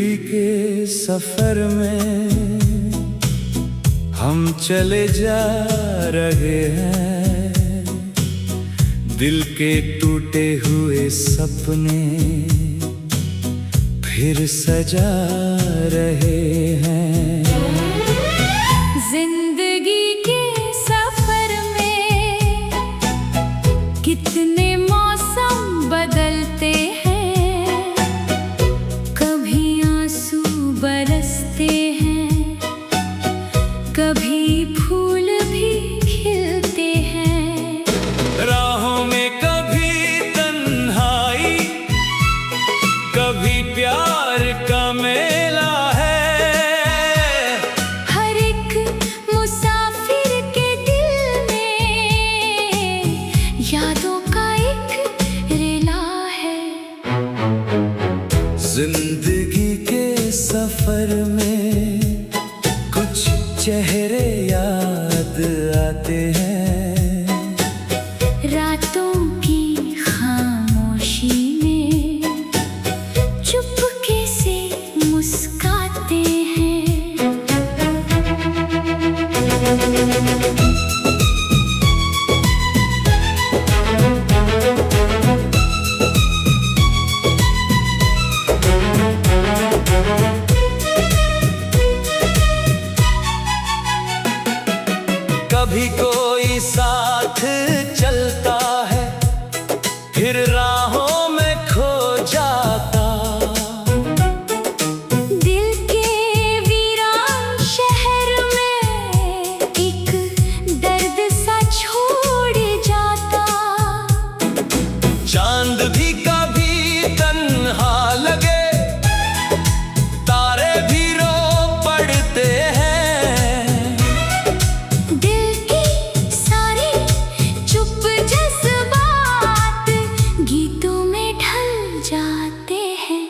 दूरी के सफर में हम चले जा रहे हैं। दिल के टूटे हुए सपने फिर सजा रहे हैं। जिंदगी के सफर में कितने मौसम बदलते हैं। कभी आंसू बरसते हैं, कभी फूल भी खिलते हैं। राहों में कभी तन्हाई, कभी प्यार का मेला है। हर एक मुसाफिर के दिल में यादों का एक रेला है। जिंदगी के सफर में कुछ चेहरे याद आते हैं। रातों की खामोशी में चुपके से मुस्काते हैं। कभी कोई साथ चलता है, फिर राहों में खो जाता। दिल के वीरान शहर में एक दर्द सा छोड़ जाता। चांद भी कभी तन्हा लगे, तारे भी रो पड़ते हैं। दिल की सारी चुप जज्बात गीतों में ढल जाते हैं।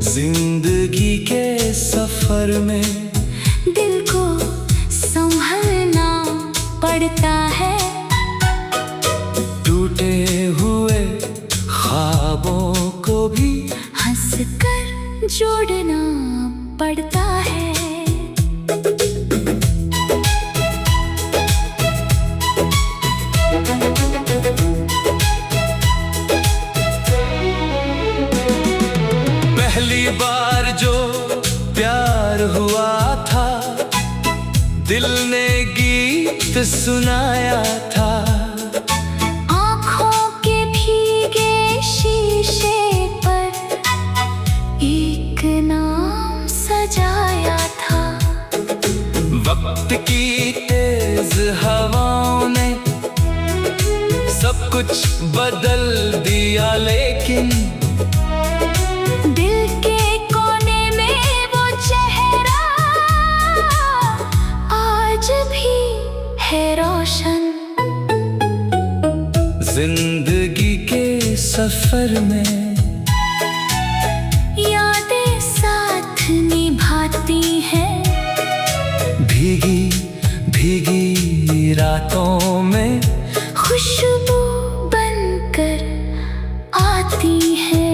जिंदगी के सफर में दिल को संभलना पड़ता है। टूटे हुए ख्वाबों को भी हंसकर जोड़ना पड़ता है। पहली बार जो प्यार हुआ था, दिल ने गीत सुनाया था। आँखों के भीगे शीशे पर एक नाम सजाया था। वक्त की तेज हवाओं ने सब कुछ बदल दिया, लेकिन दिल के कोने में वो चेहरा आज भी है रोशन। जिंदगी के सफर में यादें साथ निभाती हैं। भीगी भीगी रातों में खुशबू बनकर आती है।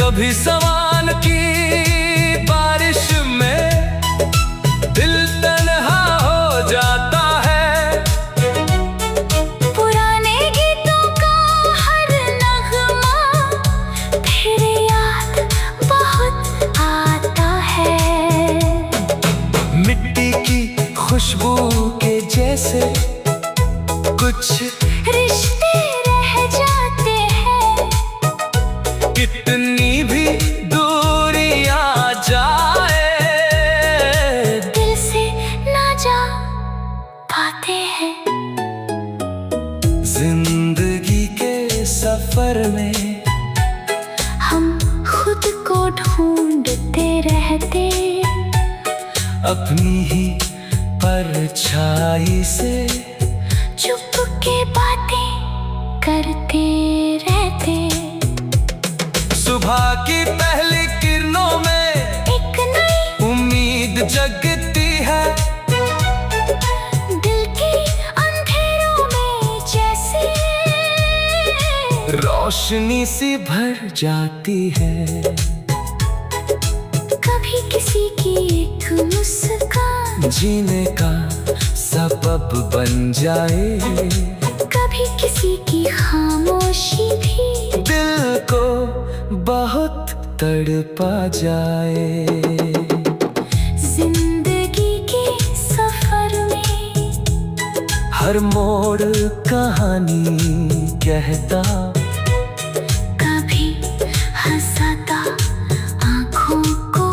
कभी सवाल की बारिश में दिल तन्हा हो जाता है। पुराने गीतों का हर नगमा फिर याद बहुत आता है। मिट्टी की खुशबू के जैसे कुछ रिश्ते रह जाते हैं। कितनी भी दूरी आ जाए, दिल से ना जा पाते हैं। जिंदगी के सफर में हम खुद को ढूंढते रहते। अपनी ही परछाई से चुपके बातें करते रहते। सुबह की पहली किरणों में एक नई उम्मीद जगती है। दिल के अंधेरों में जैसे रोशनी सी भर जाती है। कभी किसी की एक मुस्कान जीने का सबब बन जाए। कभी किसी की खामोशी भी दिल को बहुत तड़पा जाए। जिंदगी के सफर में हर मोड़ कहानी कहता, कभी हंसाता आँखों को,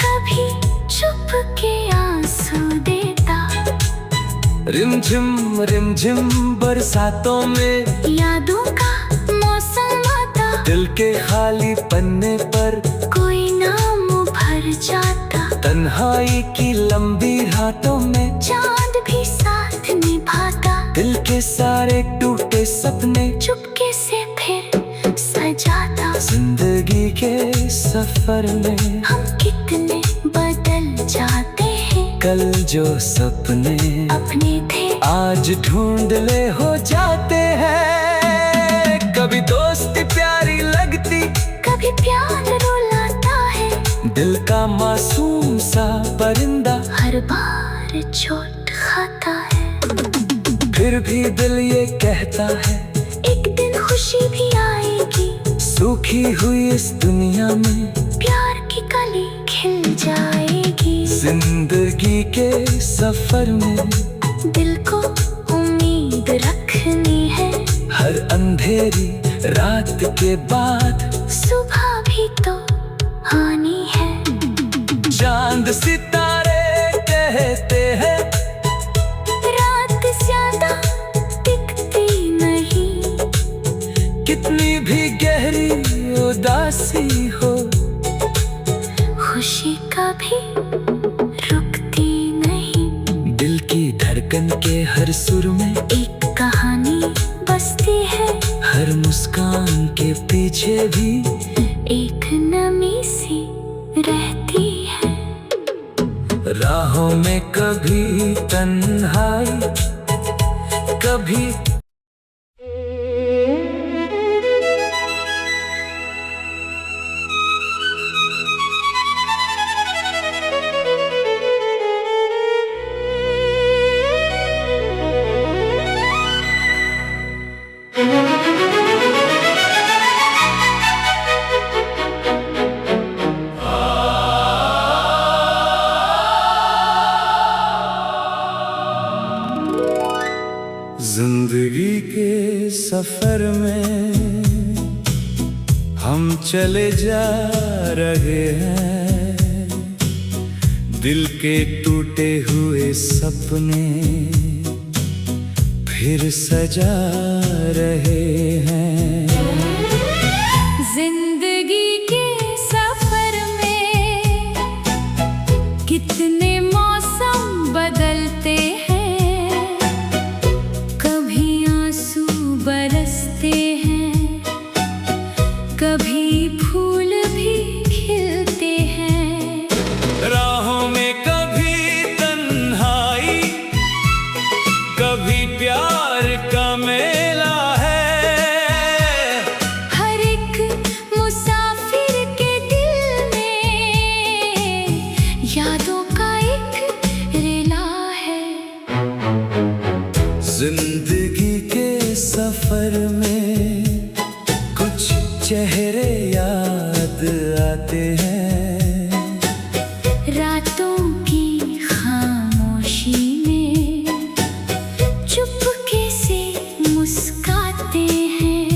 कभी चुप के आंसू देता। रिमझिम बरसातों में यादों का मौसम आता, दिल के खाली पन्ने पर कोई नाम भर जाता। तन्हाई की लंबी रातों में चांद भी साथ निभाता। दिल के सारे टूटे सपने चुपके से फिर सजाता। जिंदगी के सफर में हम कितने बदल जाते हैं। कल जो सपने अपने थे आज ढूंढले हो जाते हैं। कभी दोस्ती प्यारी लगती, कभी प्यार रुलाता है। दिल का मासूम सा परिंदा हर बार चोट खाता है। फिर भी दिल ये कहता है, एक दिन खुशी भी आएगी। सूखी हुई इस दुनिया में प्यार की कली खिल जाएगी। जिंदगी के सफर में दिल को उम्मीद रखनी है। हर अंधेरी रात के बाद सुबह भी तो आनी है। चांद सितारे कहते हैं, रात ज्यादा टिकती नहीं। कितनी भी गहरी उदासी हो, खुशी कभी रुकती नहीं। दिल की धड़कन के हर सुर में एक कहानी बसती है। हर मुस्कान के पीछे भी एक नमी सी रहती है। राहों में कभी तन्हाई, कभी जिंदगी के सफर में हम चले जा रहे हैं। दिल के टूटे हुए सपने फिर सजा रहे हैं। जिंदगी के सफर में कितने मौसम बदलते हैं। कभी आंसू बरसते हैं, कभी फूल भी खिलते हैं। राहों में कभी तन्हाई, कभी प्यार का मेला है। हर एक मुसाफिर के दिल में यादों का एक रेला है। जिंदगी के सफर में कुछ चेहरे याद आते हैं। रातों की खामोशी में चुपके से मुस्काते हैं।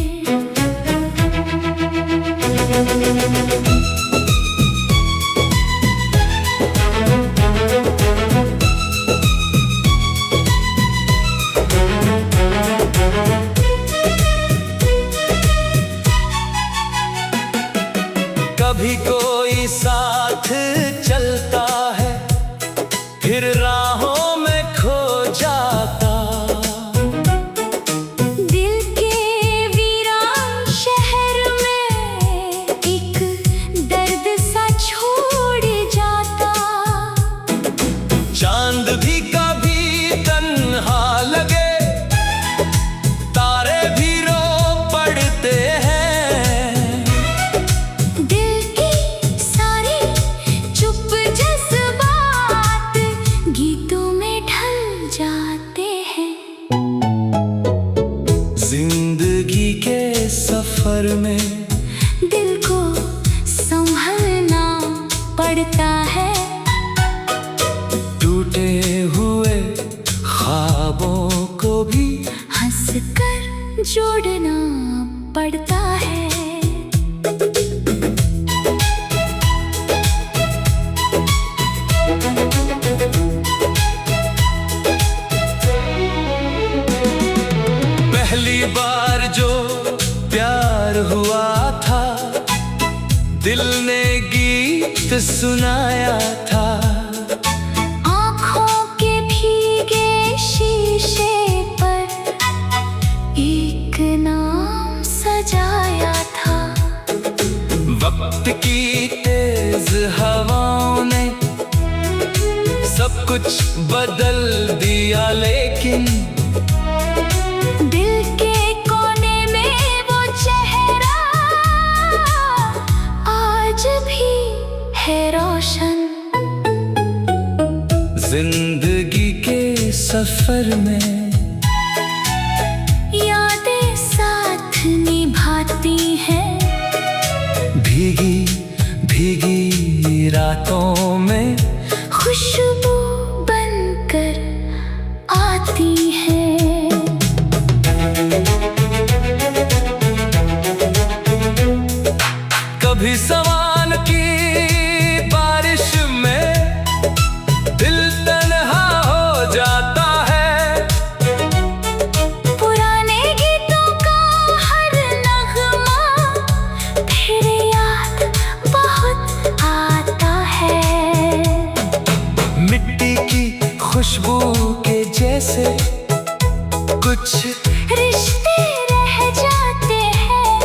जिंदगी के सफर में दिल को संभलना पड़ता है। टूटे हुए ख्वाबों को भी हंसकर जोड़ना पड़ता है। पहली बार जो प्यार हुआ था, दिल ने गीत सुनाया था। आँखों के भीगे शीशे पर एक नाम सजाया था। वक्त की तेज हवाओं ने सब कुछ बदल दिया, लेकिन दिल के कोने में वो चेहरा आज भी है रोशन। जिंदगी के सफर में यादें साथ निभाती हैं। भीगी भीगी रातों में खुशबू बनकर आती है। कभी सवाल की बारिश में दिल तन्हा हो जाता है। पुराने गीतों का हर नगमा फिर याद बहुत आता है। मिट्टी की खुशबू के जैसे कुछ रिश्ते रह जाते हैं।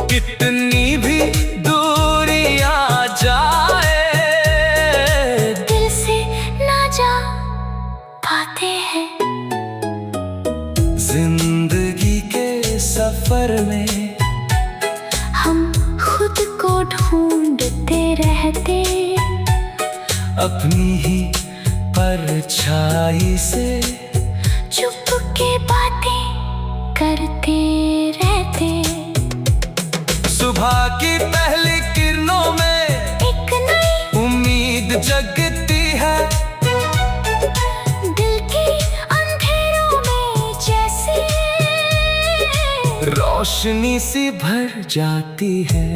कितनी भी दूरी आ जाए, दिल से ना जा पाते हैं। जिंदगी के सफर में हम खुद को ढूंढते रहते। अपनी ही परछाई से चुपके बातें करते रहते। सुबह की पहली किरणों में एक नई उम्मीद जगती है। दिल के अंधेरों में जैसे रोशनी सी भर जाती है।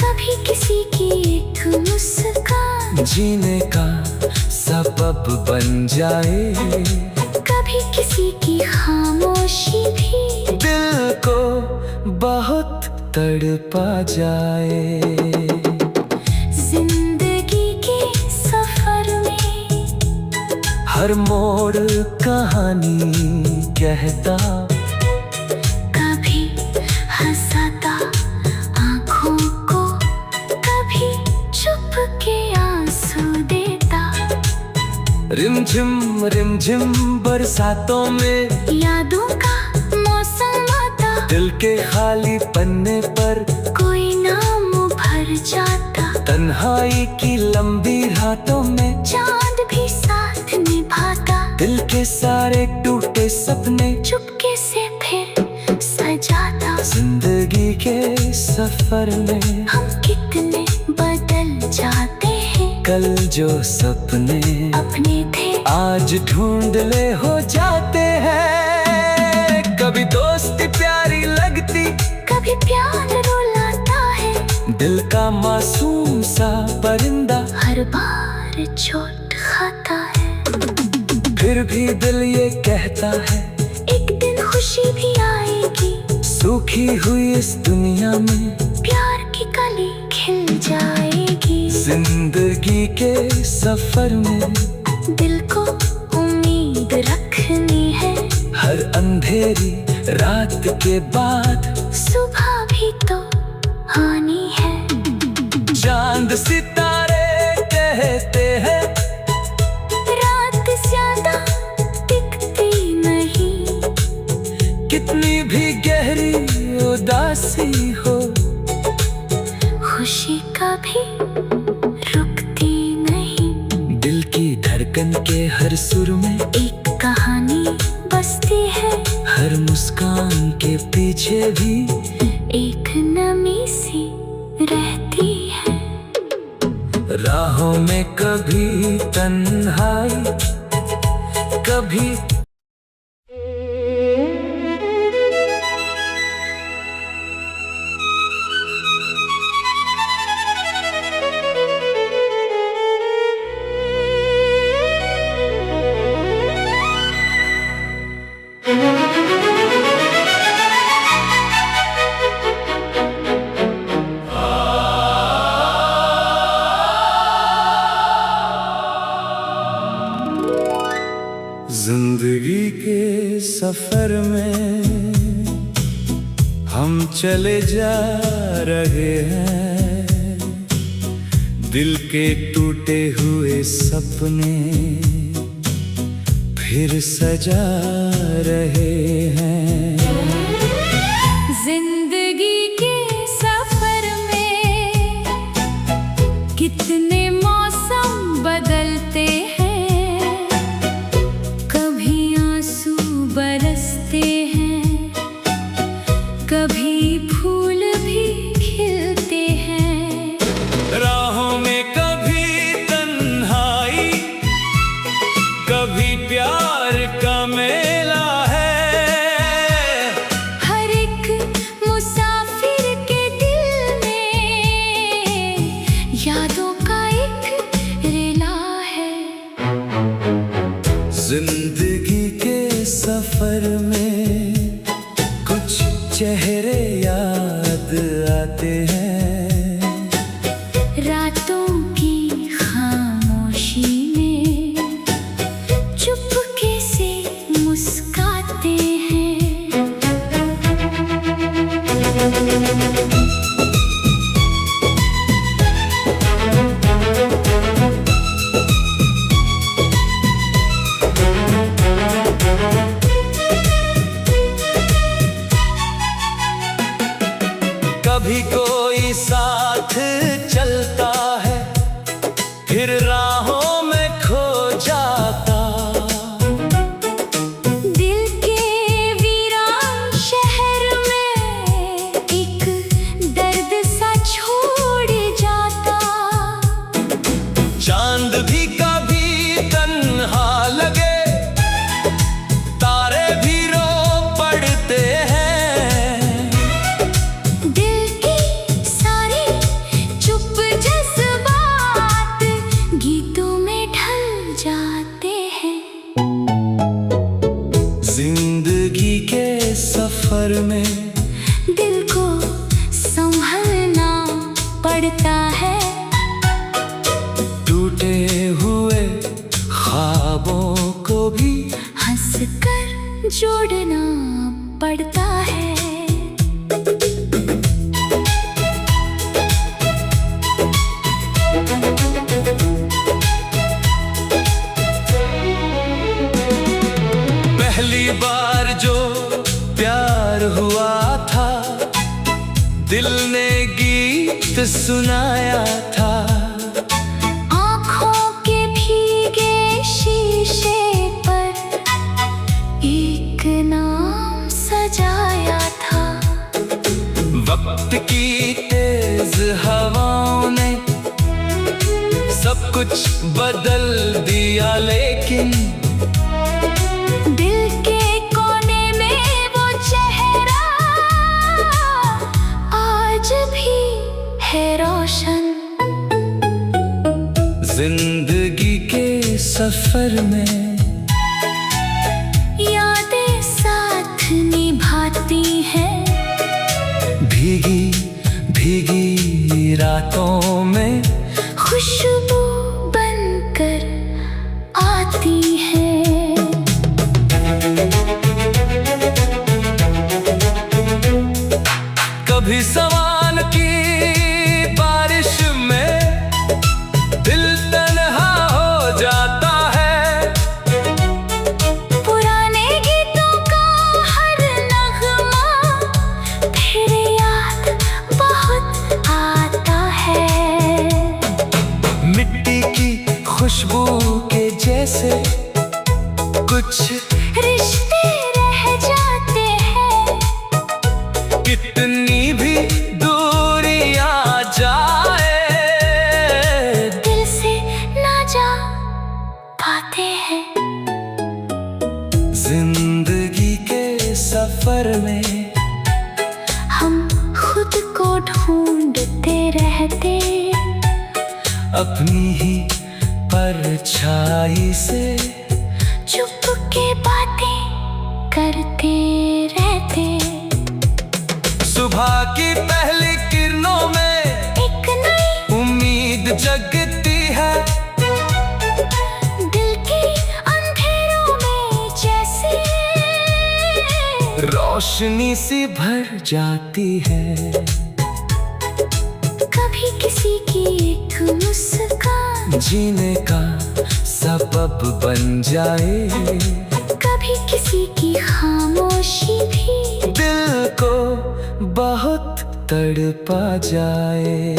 कभी किसी की एक मुस्कान जीने का सबब बन जाए। कभी किसी की खामोशी भी दिल को बहुत तड़पा जाए। जिंदगी के सफर में हर मोड़ कहानी कहता, कभी हंसाता आँखों को, कभी चुप के आंसू देता। रिमझिम बरसातों में यादों का मौसम आता। दिल के खाली पन्ने पर कोई नाम भर जाता। तन्हाई की लंबी रातों में चांद भी साथ निभाता। दिल के सारे टूटे सपने चुपके से फिर सजाता। जिंदगी के सफर में हम कितने बदल जाते हैं। कल जो सपने अपने थे आज ढूंढले हो जाते हैं। कभी दोस्ती प्यारी लगती, कभी प्यार रुलाता है। दिल का मासूम सा परिंदा हर बार चोट खाता है। फिर भी दिल ये कहता है, एक दिन खुशी भी आएगी। सूखी हुई इस दुनिया में प्यार की कली खिल जाएगी। जिंदगी के सफर में दिल को उम्मीद रखनी है। हर अंधेरी रात के बाद सुबह भी तो आनी है। चांद सितारे कहते हैं, रात ज्यादा दिखती नहीं। कितनी भी गहरी उदासी हो, खुशी कभी रुकती नहीं। दिल की धड़कन के हर सुर में एक कहानी बसती हर मुस्कान के पीछे भी एक नमी सी रहती है। राहों में कभी तन्हाई, कभी जिंदगी के सफर में हम चले जा रहे हैं। दिल के टूटे हुए सपने फिर सजा रहे हैं। जिंदगी के सफर में कितने मौसम बदलते हैं। कभी आंसू बरसते हैं, कभी फूल भी खिलते हैं। राहों में कभी तन्हाई, कभी प्यार का मेला है। हर एक मुसाफिर के दिल में यादों का एक रेला है। जिंदगी के सफर में कुछ चेहरे याद आते हैं। रातों की खामोशी में चुपके से मुस्काते हैं। कभी कोई साथ चलता है, फिर राहों में खो जाता। दिल के वीरान शहर में एक दर्द सा छोड़ जाता। चांद भी कभी तन्हा लगे, तारे भी रो पड़ते हैं। दिल की सारी चुप जज्बात गीतों में ढल जाते हैं। जिंदगी के सफर में दिल को संभलना पड़ता है। टूटे हुए ख्वाबों को भी हंसकर जोड़ना पड़ता है। पहली बार जो प्यार हुआ था, दिल ने गीत सुनाया था। आँखों के भीगे शीशे पर एक नाम सजाया था। वक्त की तेज हवाओं ने सब कुछ बदल दिया, लेकिन दिल के कोने में वो चेहरा आज भी है रोशन। जिंदगी के सफर में यादें साथ निभाती हैं। भीगी भीगी रातों में खुशबू बनकर आती है। कभी सवाल की बारिश में दिल तन्हा हो जाता है। अपनी ही परछाई से चुप के बातें करते रहते। सुबह की पहली किरणों में एक नई उम्मीद जगती है। दिल के अंधेरों में जैसे रोशनी सी भर जाती है। कभी किसी की एक मुस्कान जीने का सबब बन जाए। कभी किसी की खामोशी भी दिल को बहुत तड़पा जाए।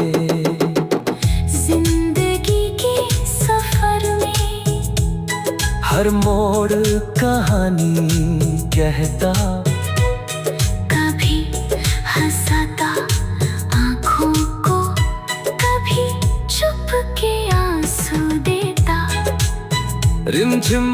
जिंदगी के सफर में हर मोड़ कहानी कहता, कभी हंसाता आँखों को, कभी चुप के आंसू देता। रिमझिम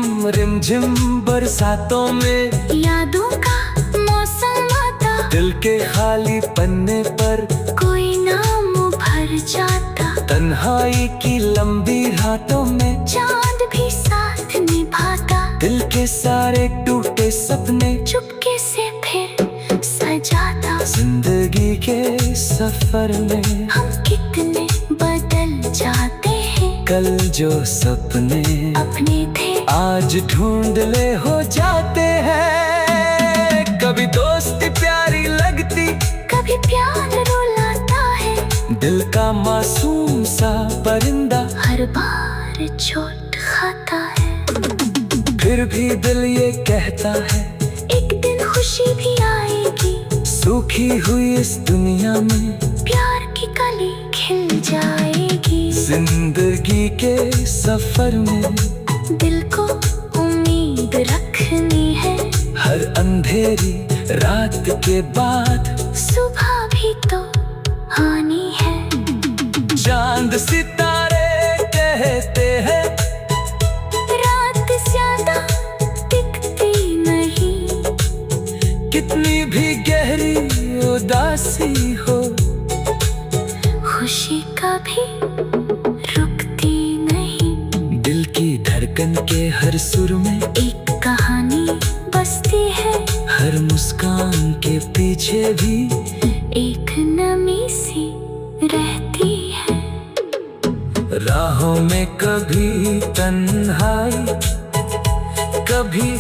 बरसातों में यादों का मौसम आता, दिल के खाली पन्ने पर कोई नाम भर जाता। तन्हाई की लंबी रातों में चांद भी साथ निभाता। दिल के सारे टूटे सपने चुपके से फिर सजाता। जिंदगी के सफर में हम कितने बदल जाते हैं। कल जो सपने अपने थे आज ढूंढले हो जाते हैं। कभी दोस्ती प्यारी लगती, कभी प्यार रुलाता है। दिल का मासूम सा परिंदा हर बार चोट खाता है। फिर भी दिल ये कहता है, एक दिन खुशी भी आएगी। सूखी हुई इस दुनिया में प्यार की कली खिल जाएगी। जिंदगी के सफर में दिल को उम्मीद रखनी है। हर अंधेरी रात के बाद सुबह भी तो आनी है। चांद सितारे कहते हैं, रात ज्यादा दिखती नहीं। कितनी भी गहरी उदासी हो, खुशी कभी रुकती नहीं। दिल की धड़कन के हर सुर में एक कहानी बसती है। हर मुस्कान के पीछे भी एक नमी सी रहती है। राहों में कभी तन्हाई, कभी